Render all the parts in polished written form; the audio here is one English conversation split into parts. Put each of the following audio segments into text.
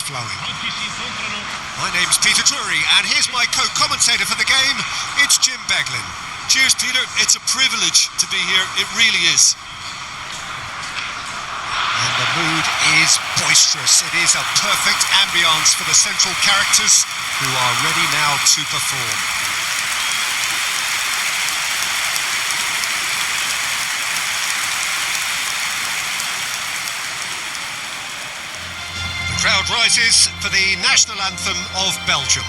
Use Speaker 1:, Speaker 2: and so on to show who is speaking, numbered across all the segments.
Speaker 1: flowing. My name's Peter Drury, and here's my co-commentator for the game. It's Jim Beglin. Cheers, Peter. It's a privilege to be here. It really is. And the mood is boisterous. It is a perfect ambience for the central characters who are ready now to perform. The crowd rises for the national anthem of Belgium.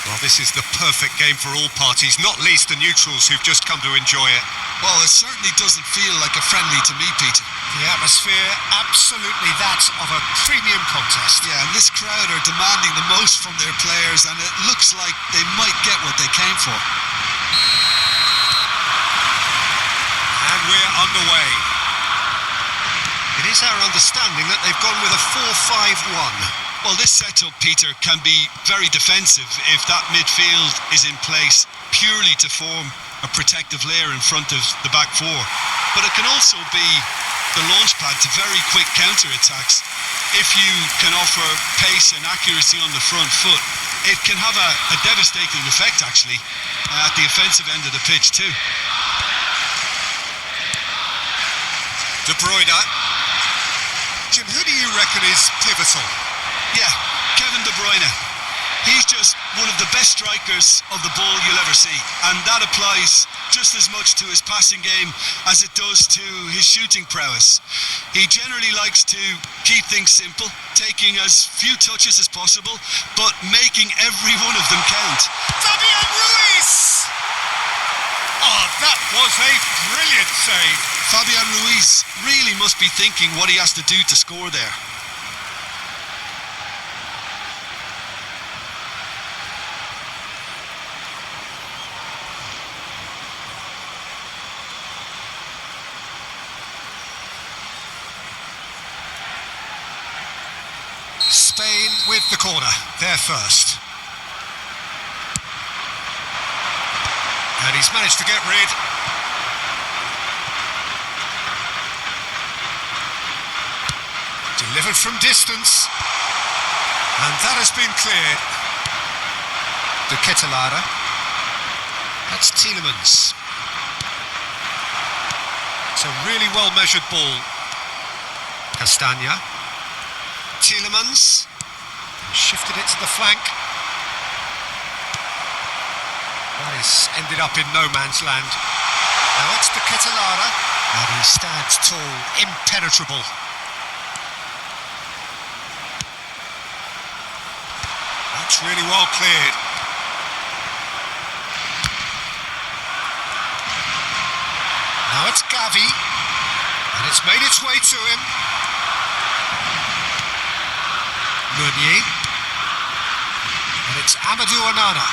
Speaker 1: Well, this is the perfect game for all parties, not least the neutrals who've just come to enjoy it.
Speaker 2: Well, it certainly doesn't feel like a friendly to me, Peter.
Speaker 1: The atmosphere, absolutely that of a premium contest.
Speaker 2: Yeah, and this crowd are demanding the most from their players, and it looks like they might get what they came for.
Speaker 1: And we're underway. It is our understanding that they've gone with a 4-5-1.
Speaker 2: Well, this setup, Peter, can be very defensive if that midfield is in place purely to form a protective layer in front of the back four. But it can also be the launch pad to very quick counter-attacks. If you can offer pace and accuracy on the front foot, it can have a devastating effect, actually, at the offensive end of the pitch too.
Speaker 1: De Bruyne. Jim, who do you reckon is pivotal?
Speaker 2: Yeah, Kevin De Bruyne. He's just one of the best strikers of the ball you'll ever see. And that applies just as much to his passing game as it does to his shooting prowess. He generally likes to keep things simple, taking as few touches as possible, but making every one of them count.
Speaker 1: Fabian Ruiz! Oh, that was a brilliant save.
Speaker 2: Fabian Ruiz really must be thinking what he has to do to score there.
Speaker 1: Spain with the corner, they're first. And he's managed to get rid. Delivered from distance. And that has been cleared. De Ketelaere. That's Tielemans. It's a really well-measured ball. Castagna. Tielemans shifted it to the flank. That is ended up in no man's land. Now it's the Ketelaere, and he stands tall, impenetrable. That's really well cleared. Now it's Gavi, and it's made its way to him. Meunier, and it's Amadou Onana.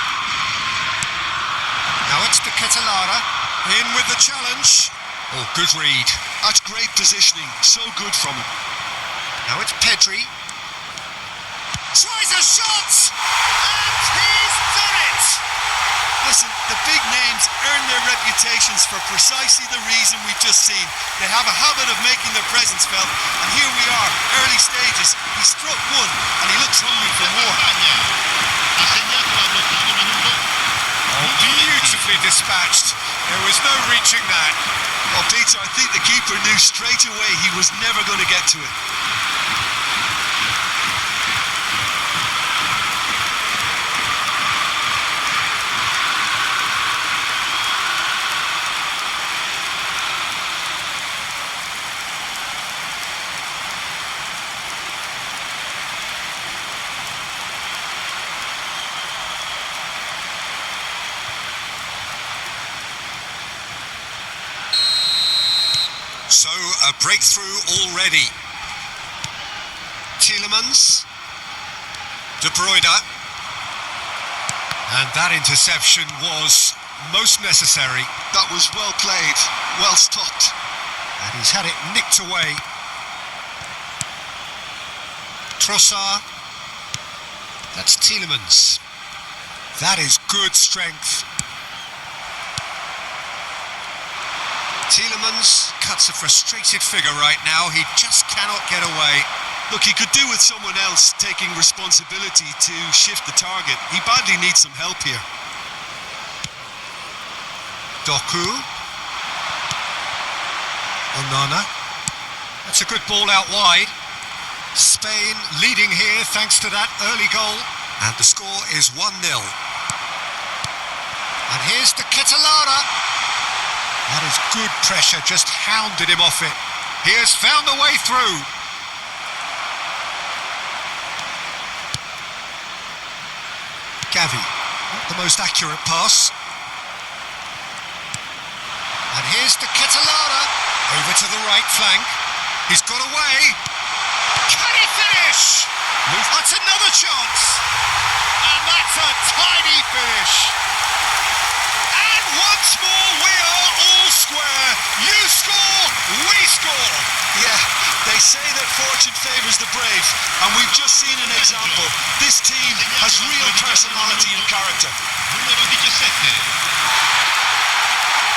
Speaker 1: Now it's the Ketelaere, in with the challenge. Oh, good read.
Speaker 2: That's great positioning, so good from him.
Speaker 1: Now it's Pedri. Tries a shot, and he's done it!
Speaker 2: Listen, the big names earn their reputations for precisely the reason we've just seen. They have a habit of making their presence felt, and here we are, early stages. He struck one, and he looks hungry for more.
Speaker 1: Oh, beautifully dispatched. There was no reaching that.
Speaker 2: Oh, Peter, I think the keeper knew straight away he was never going to get to it.
Speaker 1: So, a breakthrough already. Tielemans. De Bruyne. And that interception was most necessary.
Speaker 2: That was well played, well stopped.
Speaker 1: And he's had it nicked away. Trossard. That's Tielemans. That is good strength. Tielemans cuts a frustrated figure right now. He just cannot get away.
Speaker 2: Look, he could do with someone else taking responsibility to shift the target. He badly needs some help here.
Speaker 1: Doku. Onana. That's a good ball out wide. Spain leading here thanks to that early goal. And the score is 1-0. And here's the Ketelada. That is good pressure, just hounded him off it. He has found a way through. Gavi, not the most accurate pass. And here's the Ketelada. Over to the right flank. He's got away. Can he finish? That's another chance. And that's a tidy finish. And once more we are all square. You score, we score.
Speaker 2: Yeah, they say that fortune favours the brave, and we've just seen an example. This team has real personality and character.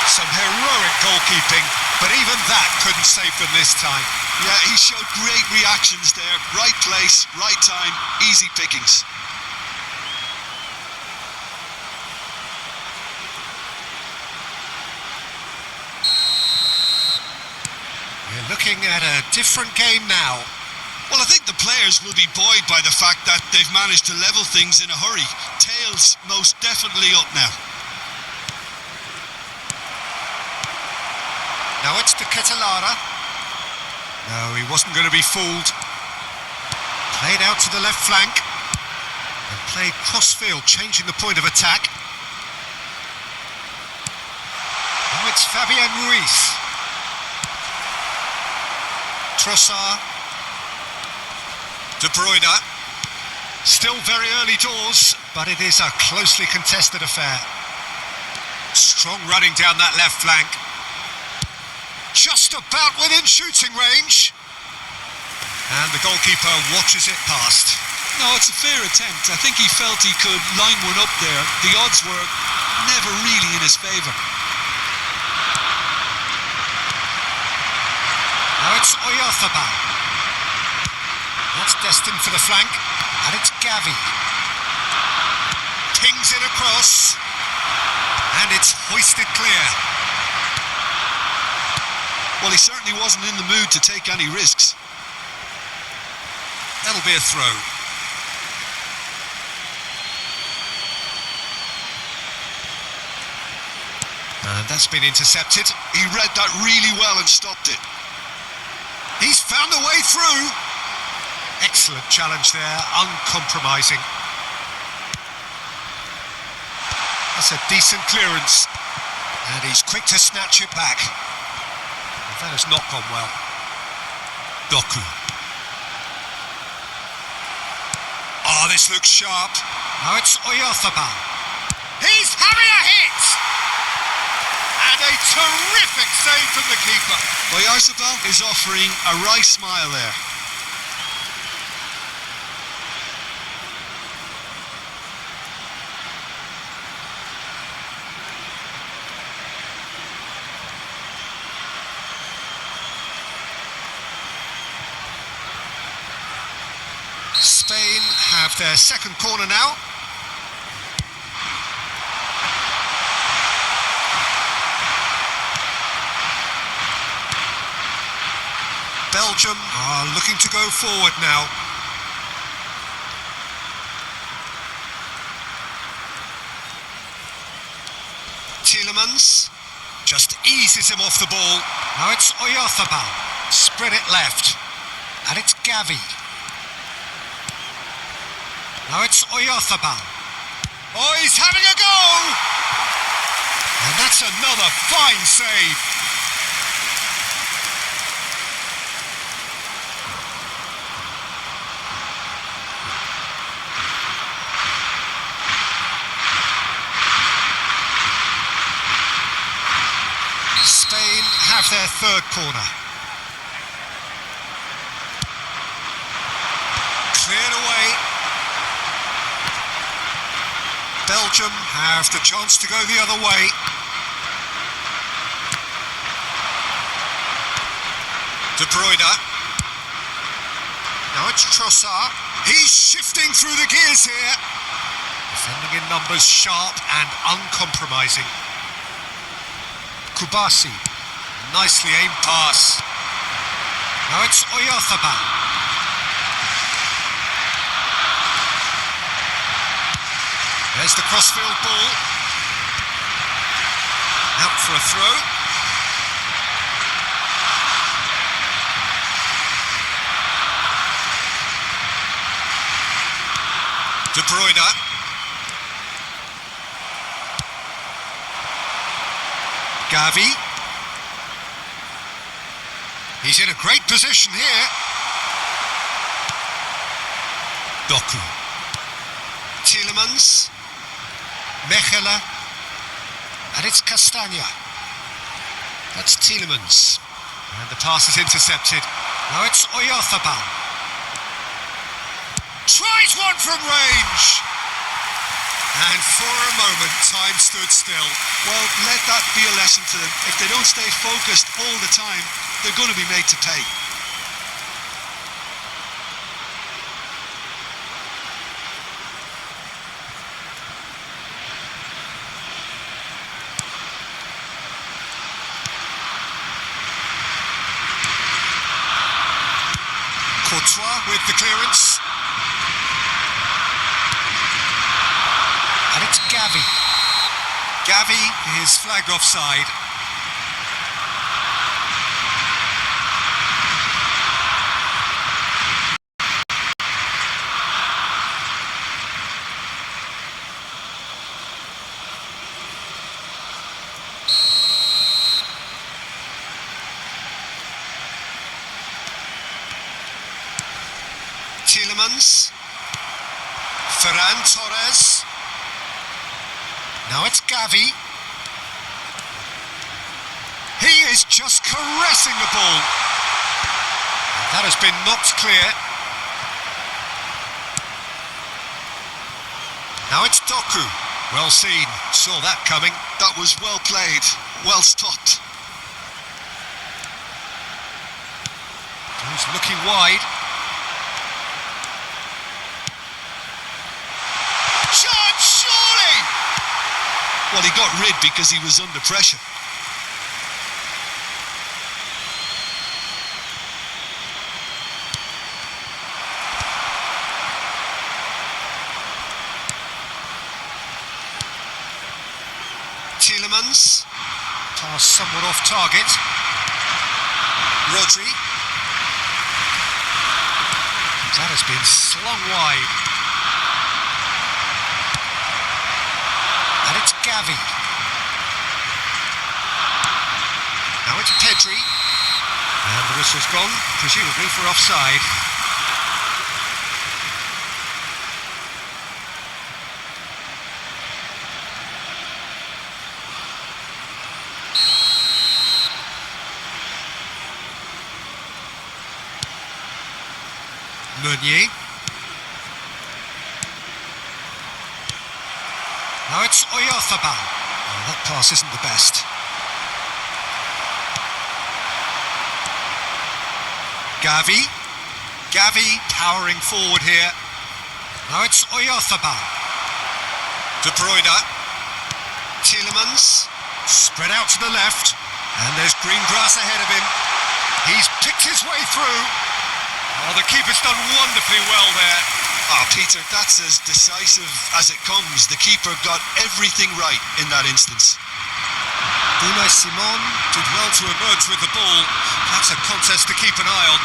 Speaker 1: Some heroic goalkeeping, but even that couldn't save them this time.
Speaker 2: Yeah, he showed great reactions there. Right place, right time, easy pickings.
Speaker 1: We're looking at a different game now.
Speaker 2: Well, I think the players will be buoyed by the fact that they've managed to level things in a hurry. Tails most definitely up now.
Speaker 1: Now it's the Ketelada. No, he wasn't going to be fooled. Played out to the left flank. And played cross-field, changing the point of attack. Now it's Fabian Ruiz. Trossard. De Bruyne. Still very early doors, but it is a closely contested affair. Strong running down that left flank. Just about within shooting range. And the goalkeeper watches it past.
Speaker 2: No, it's a fair attempt. I think he felt he could line one up there. The odds were never really in his favour.
Speaker 1: Now it's Oyarzabal. That's destined for the flank. And it's Gavi. Pings it across. And it's hoisted clear.
Speaker 2: Well, he certainly wasn't in the mood to take any risks.
Speaker 1: That'll be a throw. And that's been intercepted.
Speaker 2: He read that really well and stopped it.
Speaker 1: He's found a way through. Excellent challenge there, uncompromising. That's a decent clearance. And he's quick to snatch it back. That has not gone well. Doku. Oh, this looks sharp. Now it's Oyarzabal. He's having a hit! And a terrific save from the keeper.
Speaker 2: Oyarzabal is offering a wry smile there.
Speaker 1: Spain have their second corner now. Belgium are looking to go forward now. Tielemans just eases him off the ball. Now it's Oyarzabal. Spread it left. And it's Gavi. Now it's Oyarzabal. Oh, he's having a go! And that's another fine save. have their third corner. Cleared away. Belgium have the chance to go the other way. De Bruyne. Now it's Trossard. He's shifting through the gears here. Defending in numbers, sharp and uncompromising. Kubasi. Nicely aimed pass. Now it's Oyarzabal. There's the crossfield ball. Out for a throw. De Bruyne. Gavi. He's in a great position here. Doku. Tielemans. Mechelen. And it's Castagna. That's Tielemans. And the pass is intercepted. Now it's Oyarzabal. Tries one from range. And for a moment, time stood still.
Speaker 2: Well, let that be a lesson to them. If they don't stay focused all the time, they're going to be made to pay.
Speaker 1: Courtois with the clearance. And it's Gavi. Gavi is flagged offside. Tielemans. Ferran Torres. Now it's Gavi. He is just caressing the ball. That has been knocked clear. Now it's Doku. Well seen. Saw that coming.
Speaker 2: That was well played, well stopped.
Speaker 1: He's looking wide. Shot, surely!
Speaker 2: Well, he got rid because he was under pressure.
Speaker 1: Tielemans. Pass somewhat off target. Rodri. That has been slung wide. And it's Gavi. Now it's Pedri. And the whistle's gone, presumably for offside. Meunier. Now it's Oyarzabal. Oh, that pass isn't the best. Gavi. Gavi powering forward here. Now it's Oyarzabal. De Bruyne. Tielemans. Spread out to the left. And there's green grass ahead of him. He's picked his way through. Oh, the keeper's done wonderfully well there.
Speaker 2: Oh, Peter, that's as decisive as it comes. The keeper got everything right in that instance.
Speaker 1: Unai Simon did well to emerge with the ball. That's a contest to keep an eye on.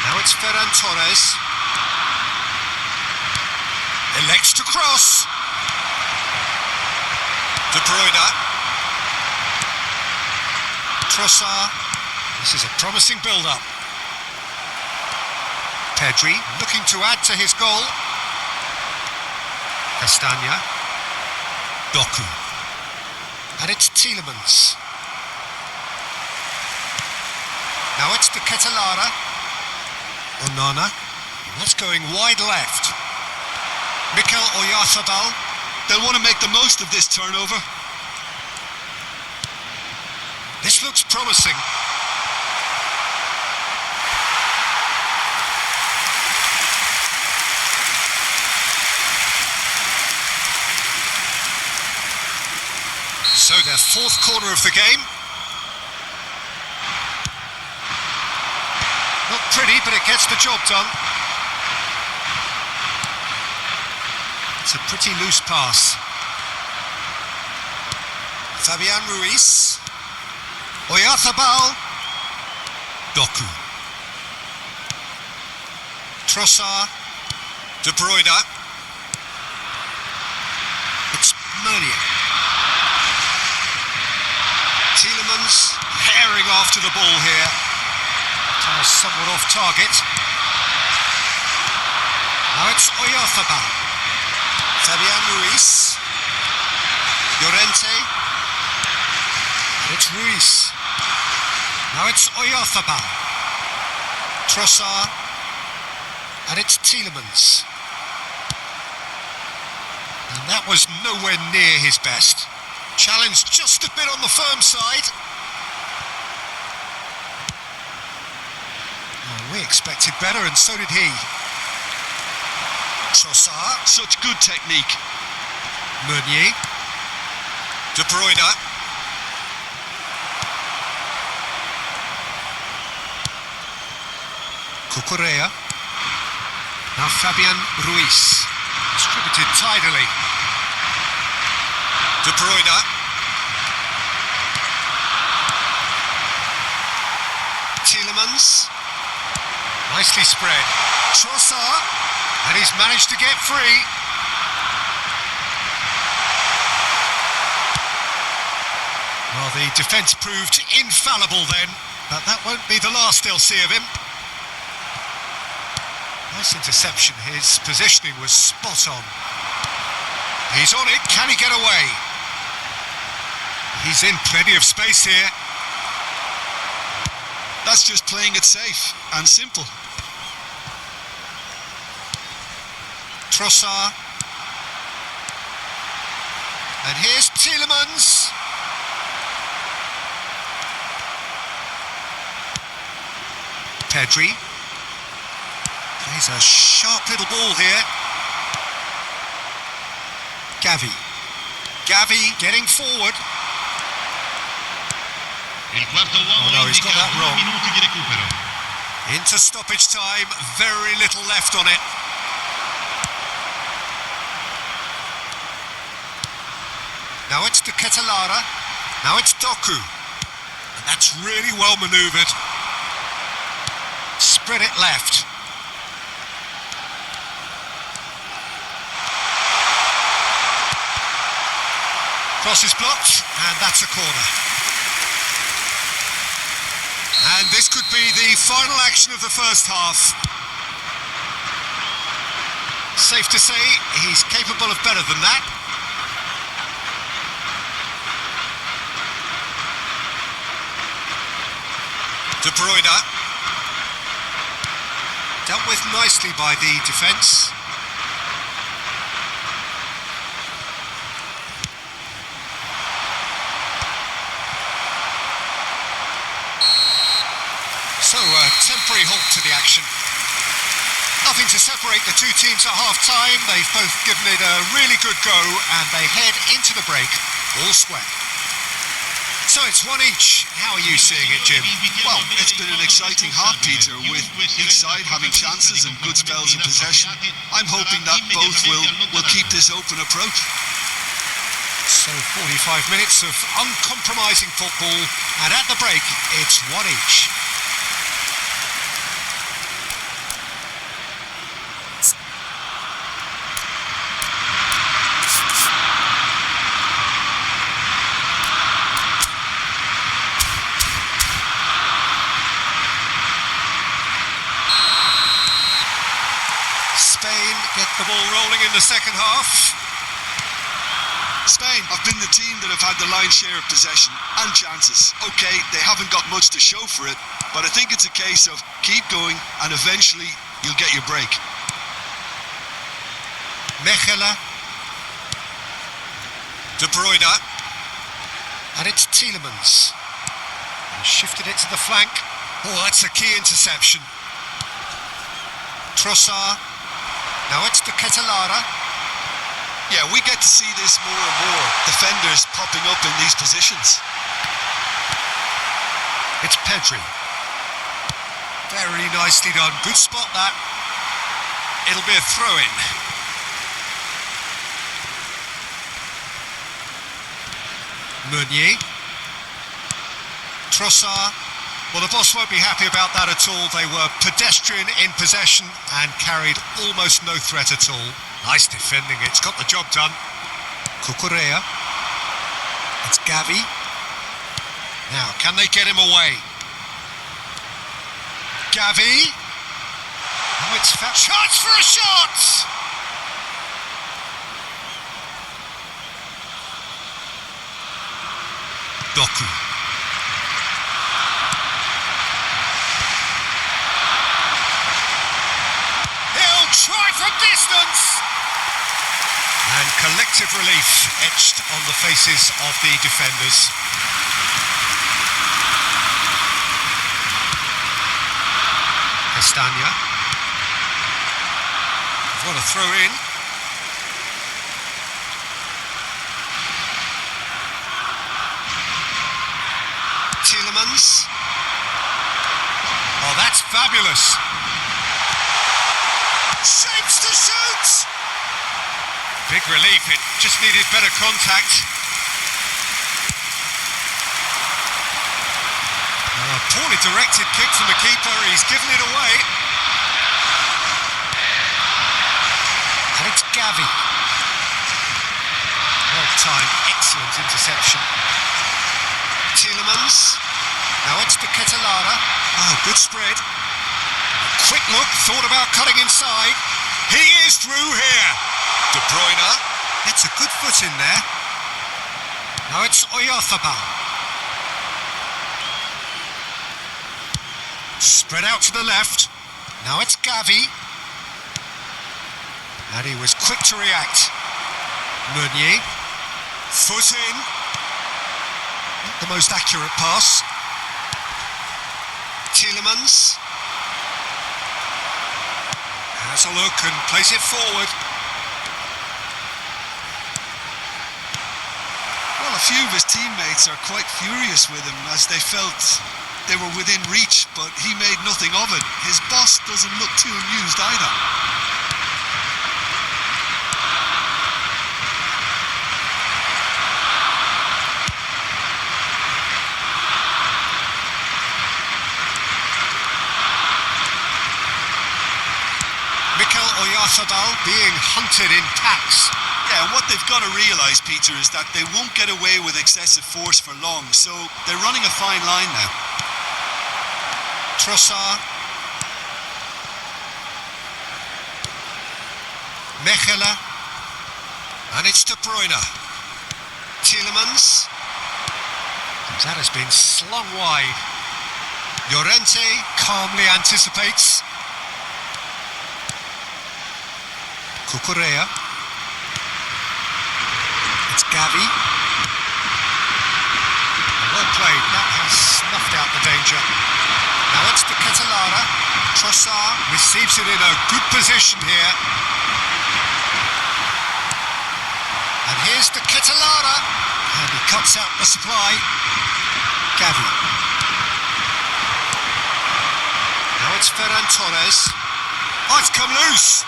Speaker 1: Now it's Ferran Torres. Elects to cross. De Bruyne. Trossard. This is a promising build-up. Pedri looking to add to his goal. Castagna. Doku. And it's Tielemans. Now it's to Ketelara. Onana. That's going wide left. Mikel Oyarzabal.
Speaker 2: They'll want to make the most of this turnover.
Speaker 1: This looks promising. So their fourth corner of the game. Not pretty, but it gets the job done. It's a pretty loose pass. Fabian Ruiz. Oyarzabal. Doku. Trossard. De Bruyne. It's Meunier. Tielemans herring after the ball here. Somewhat off target. Now it's Oyarzabal. Fabian Ruiz. Llorente. And it's Ruiz. Now it's Oyarzabal. Trossard. And it's Tielemans. And that was nowhere near his best. Challenged just a bit on the firm side. We expected better, and so did he. Trossard.
Speaker 2: Such good technique.
Speaker 1: Meunier. De Bruyne. Cucurella. Now Fabian Ruiz. Distributed tidily. De Bruyne. Tielemans. Nicely spread. Trossard. And he's managed to get free. Well, the defence proved infallible then, but that won't be the last they'll see of him. Nice interception. His positioning was spot on. He's on it. Can he get away? He's in plenty of space here.
Speaker 2: That's just playing it safe and simple.
Speaker 1: Trossard. And here's Tielemans. Pedri. Plays a sharp little ball here. Gavi getting forward. Oh no, he's got that wrong. Into stoppage time, very little left on it. Now it's to Ketelara. Now it's Doku. And that's really well manoeuvred. Spread it left. Cross is blocked, and that's a corner. And this could be the final action of the first half. Safe to say, he's capable of better than that. De Bruyne. Dealt with nicely by the defence. So, a temporary halt to the action. Nothing to separate the two teams at half-time. They've both given it a really good go, and they head into the break all square. So it's one each. How are you seeing it, Jim?
Speaker 2: Well, it's been an exciting half, Peter, with each side having chances and good spells of possession. I'm hoping that both will keep this open approach.
Speaker 1: So 45 minutes of uncompromising football, and at the break, it's one each. Spain get the ball rolling in the second half.
Speaker 2: Spain have been the team that have had the lion's share of possession and chances. Okay, they haven't got much to show for it, but I think it's a case of keep going and eventually you'll get your break.
Speaker 1: Mechelen. De Bruyne. And it's Tielemans. And shifted it to the flank. Oh, that's a key interception. Trossard. Now it's the Ketelara.
Speaker 2: Yeah, we get to see this more and more. Defenders popping up in these positions.
Speaker 1: It's Pedri. Very nicely done. Good spot that. It'll be a throw-in. Meunier. Trossard. Well, the boss won't be happy about that at all. They were pedestrian in possession and carried almost no threat at all. Nice defending, it's got the job done. Cucurella. It's Gavi. Now, can they get him away? Gavi. Oh, it's chance for a shot! Doku. He'll try from distance! And collective relief etched on the faces of the defenders. Castagna. What a throw in. Tielemans. Oh, that's fabulous. Shapes to shoot! Big relief, it just needed better contact. A poorly directed kick from the keeper, he's given it away. And it's Gavi. Well-timed, excellent interception. Tielemans. Now it's the Ketelara. Oh, good spread. A quick look, thought about cutting inside. He is through here. De Bruyne. It's a good foot in there. Now it's Oyarzabal. Spread out to the left. Now it's Gavi. And he was quick to react. Meunier. Foot in. Not the most accurate pass. Tielemans. Has a look and plays it forward.
Speaker 2: Well, a few of his teammates are quite furious with him as they felt they were within reach, but he made nothing of it. His boss doesn't look too amused either.
Speaker 1: Oyarzabal being hunted in packs.
Speaker 2: Yeah, and what they've got to realise, Peter, is that they won't get away with excessive force for long, so they're running a fine line now.
Speaker 1: Trossard. Mechelen. And it's De Bruyne. Tielemans. That has been slung wide. Llorente calmly anticipates. Cucurella. It's Gavi. Well played, that has snuffed out the danger. Now it's the Ketelara. Trossard receives it in a good position here. And here's the Ketelara. And he cuts out the supply. Gavi. Now it's Ferran Torres. Oh, it's come loose.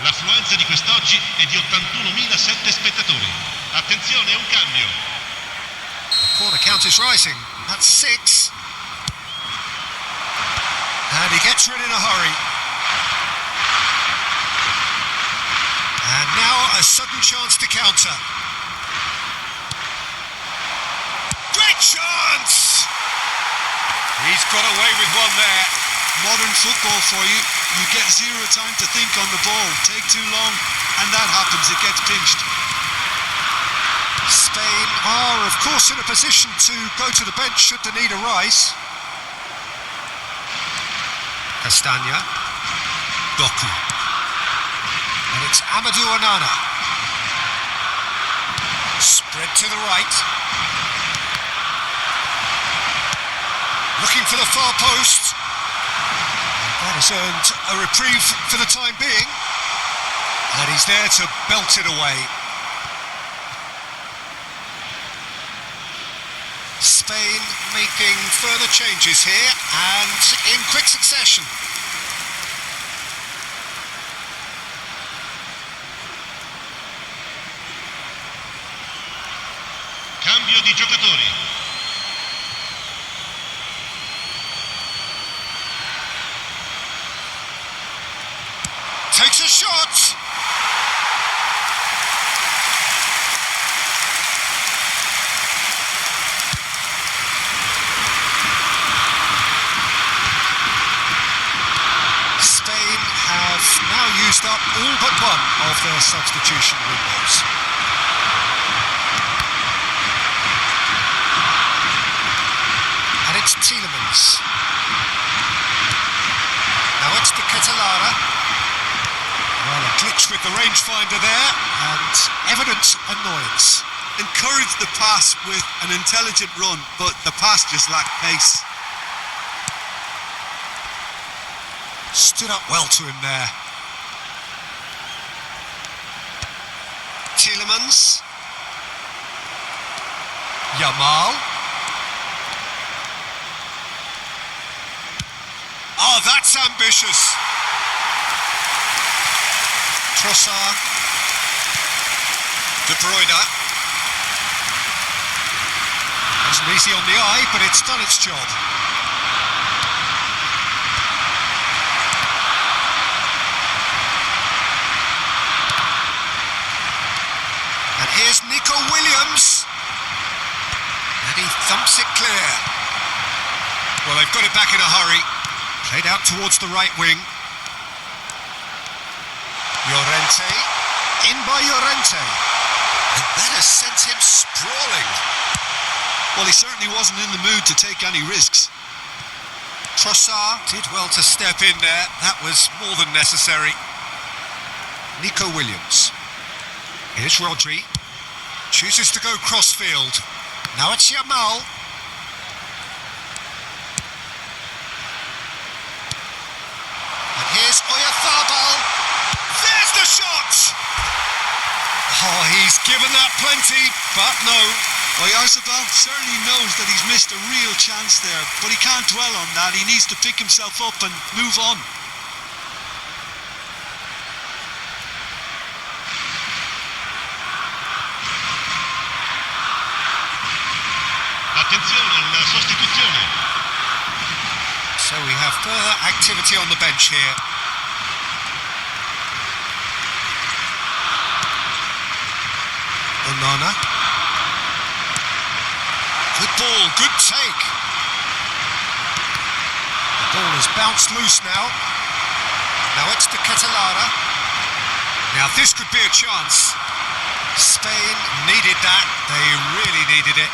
Speaker 3: L'affluenza di quest'oggi è di 81.007 spettatori. Attenzione, è un cambio.
Speaker 1: The corner count is rising. That's 6. And he gets rid in a hurry. And now a sudden chance to counter. Great chance! He's got away with one there.
Speaker 2: Modern football for you. you get zero time to think on the ball. Take too long, and that happens. It gets pinched.
Speaker 1: Spain are, of course, in a position to go to the bench should the need arise. Castagna. Doku. And it's Amadou Onana. Spread to the right. Looking for the far post. That has earned a reprieve for the time being. And he's there to belt it away. Spain making further changes here and in quick succession.
Speaker 3: Cambio di giocatori.
Speaker 1: Takes a shot. Spain have now used up all but one of their substitution windows. And it's Tielemans. Now it's the Catalara. Well, a glitch with the rangefinder there, and evident annoyance.
Speaker 2: Encouraged the pass with an intelligent run, but the pass just lacked pace.
Speaker 1: Stood up well to him there. Tielemans. Yamal. Oh, that's ambitious. Trossard. De Bruyne. Wasn't easy on the eye, but it's done its job. And here's Nico Williams. And he thumps it clear. Well, they've got it back in a hurry. Played out towards the right wing. Llorente, in by Llorente, and that has sent him sprawling.
Speaker 2: Well, he certainly wasn't in the mood to take any risks.
Speaker 1: Trossard did well to step in there, that was more than necessary. Nico Williams, here's Rodri, chooses to go crossfield, now it's Yamal. And here's Oyarzabal. There's the shot! Oh, he's given that plenty, but no.
Speaker 2: Oyarzabal certainly knows that he's missed a real chance there, but he can't dwell on that. He needs to pick himself up and move on.
Speaker 3: Attenzione alla sostituzione.
Speaker 1: So we have further activity on the bench here. Onana. Good ball, good take. The ball has bounced loose now. Now it's the Catalara. Now this could be a chance. Spain needed that. They really needed it.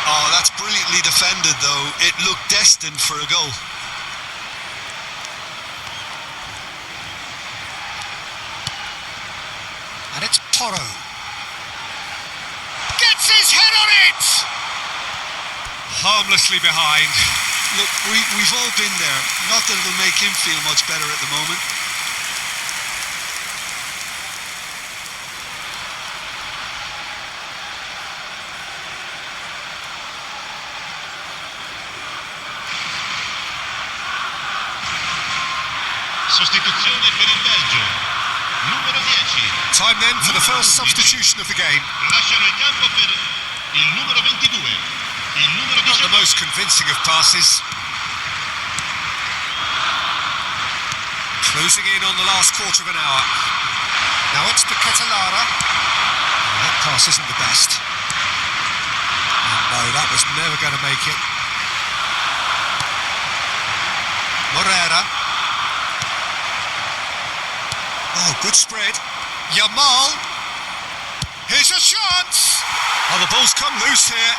Speaker 2: Oh, that's brilliantly defended, though. It looked destined for a goal.
Speaker 1: And it's Porro. Gets his head on it! Harmlessly behind.
Speaker 2: Look, we've all been there. Not that it'll make him feel much better at the moment.
Speaker 3: Sostituzione per il Belgio. Numero 10.
Speaker 1: Time then for the first substitution of the game.
Speaker 3: Lasciano il campo per il numero 22. Il numero
Speaker 1: Not the
Speaker 3: 19.
Speaker 1: most convincing of passes. Closing in on the last quarter of an hour. Now it's the Catalara. That pass isn't the best. And no, that was never going to make it. Oh, good spread. Yamal. Here's a shot. Oh, the ball's come loose here.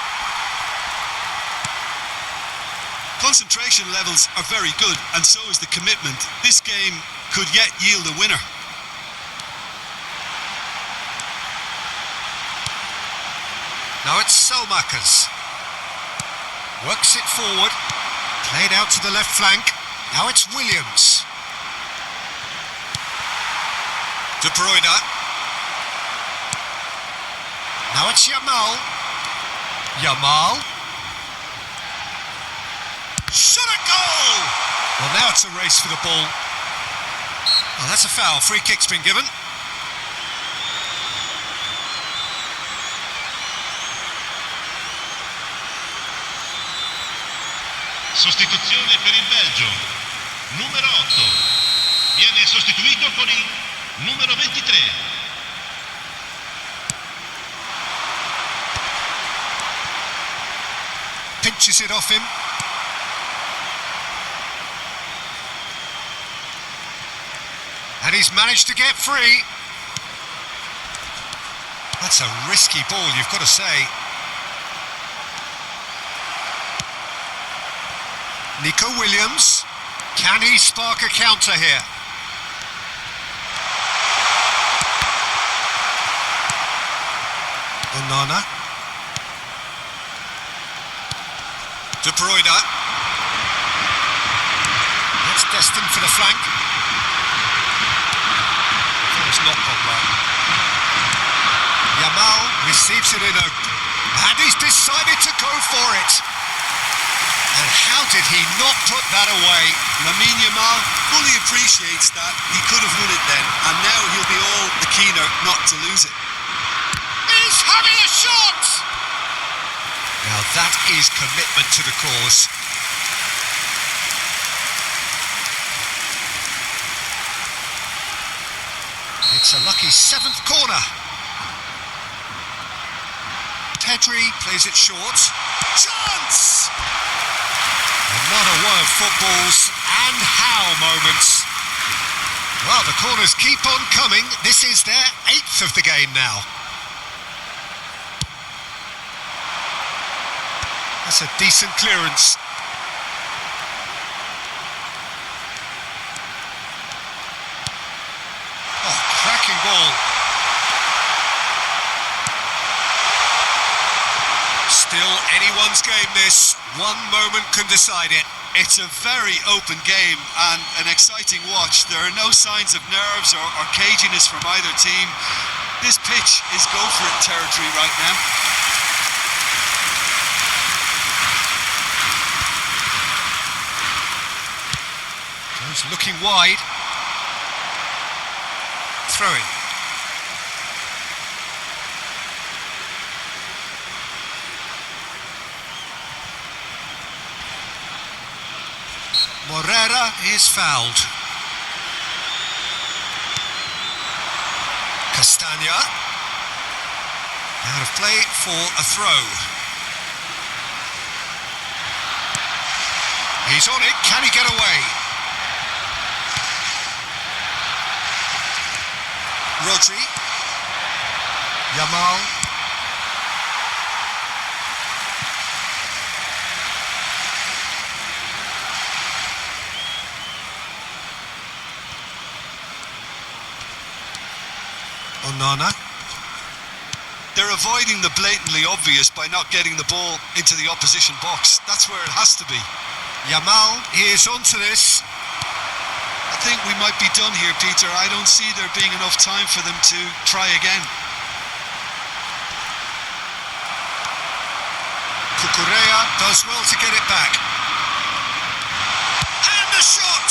Speaker 2: Concentration levels are very good, and so is the commitment. This game could yet yield a winner.
Speaker 1: Now it's Selmakers. Works it forward. Played out to the left flank. Now it's Williams. De Bruyne. Now it's Yamal. Yamal. Shot a goal! Well, now it's a race for the ball. Oh, that's a foul. Free kick's been given.
Speaker 3: Sostituzione per il Belgio. Numero 8. Viene sostituito con il numero 23.
Speaker 1: Pinches it off him. And he's managed to get free. That's a risky ball, you've got to say. Nico Williams. Can he spark a counter here? Onana. De Bruyne. That's destined for the flank. It's not gone well. Yamal receives it in a... And he's decided to go for it. And how did he not put that away?
Speaker 2: Lamine Yamal fully appreciates that. He could have won it then, and now he'll be all the keener not to lose it.
Speaker 1: He's having a shot! Now that is commitment to the cause. It's a lucky 7th corner. Pedri plays it short. Chance! Another one of football's and how moments. Well, the corners keep on coming. This is their 8th of the game now. That's a decent clearance. Oh, cracking ball. Still anyone's game this. One moment can decide it.
Speaker 2: It's a very open game and an exciting watch. There are no signs of nerves or caginess from either team. This pitch is go-for-it territory right now.
Speaker 1: Goes looking wide. Throwing. Morera is fouled. Castagna. Out of play for a throw. He's on it. Can he get away? Rodri. Yamal. Onana.
Speaker 2: They're avoiding the blatantly obvious by not getting the ball into the opposition box. That's where it has to be.
Speaker 1: Yamal is onto this.
Speaker 2: I think we might be done here, Peter. I don't see there being enough time for them to try again.
Speaker 1: Cucurella does well to get it back. And the shot!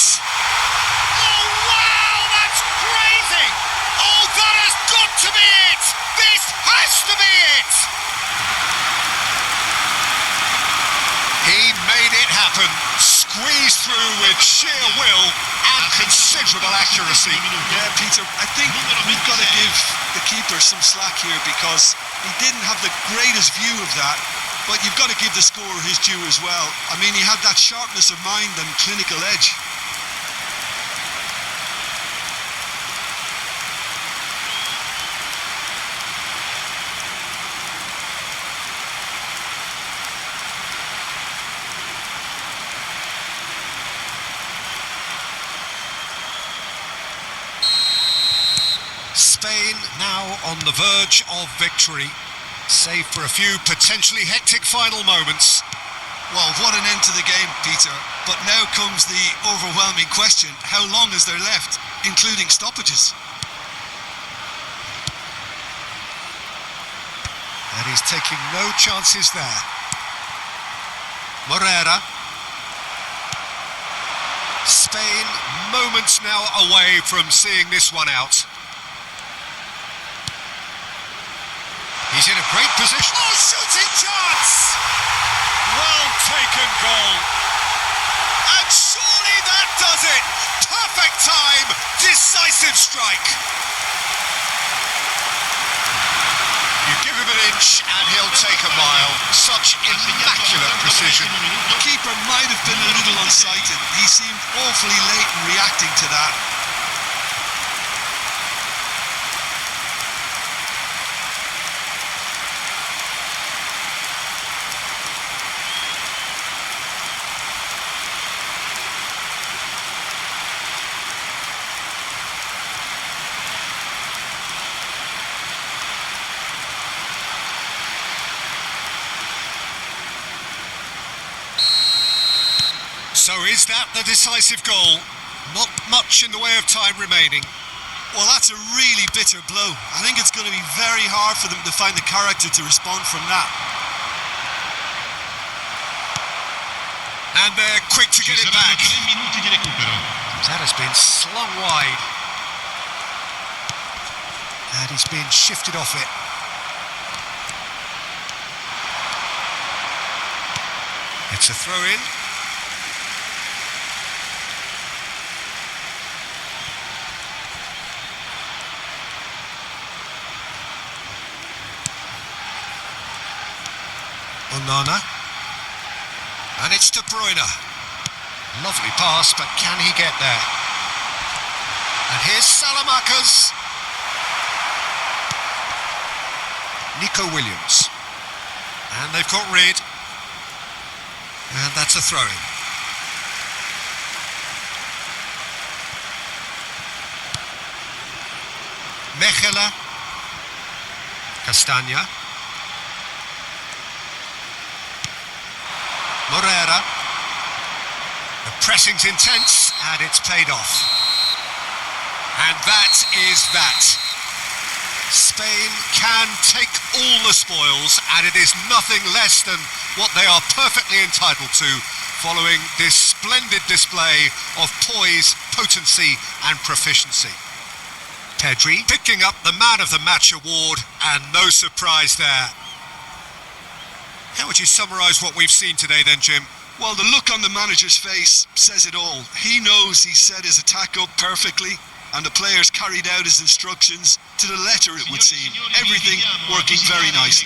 Speaker 1: Oh, wow, that's crazy! Oh, that has got to be it! This has to be it! He made it happen. Squeezed through with sheer will and considerable accuracy.
Speaker 2: Yeah, Peter, I think we've got to give the keeper some slack here because he didn't have the greatest view of that, but you've got to give the scorer his due as well. I mean, he had that sharpness of mind and clinical edge.
Speaker 1: on the verge of victory, save for a few potentially hectic final moments.
Speaker 2: Well, what an end to the game, Peter. But now comes the overwhelming question: how long is there left, including stoppages?
Speaker 1: And he's taking no chances there. Morera. Spain moments now away from seeing this one out. He's in a great position. Oh, shooting chance! Well taken goal. And surely that does it. Perfect time, decisive strike. You give him an inch and he'll take a mile. Such immaculate precision.
Speaker 2: The keeper might have been a little unsighted. He seemed awfully late in reacting to that.
Speaker 1: So is that the decisive goal? Not much in the way of time remaining.
Speaker 2: Well, that's a really bitter blow. I think it's going to be very hard for them to find the character to respond from that.
Speaker 1: And they're quick to get it back.
Speaker 3: 3 minuti di recupero.
Speaker 1: That has been slung wide. And he's been shifted off it. It's a throw-in. Onana. And it's De Bruyne. Lovely pass, but can he get there? And here's Salamakers. Nico Williams. And they've got rid. And that's a throw-in. Mechela. Castagna. Morera. The pressing's intense, and it's paid off. And that is that. Spain can take all the spoils, and it is nothing less than what they are perfectly entitled to, following this splendid display of poise, potency, and proficiency. Pedri picking up the Man of the Match award, and no surprise there. How would you summarise what we've seen today then, Jim?
Speaker 2: Well, the look on the manager's face says it all. He knows he set his attack up perfectly, and the players carried out his instructions to the letter, it would seem. Everything working very nicely.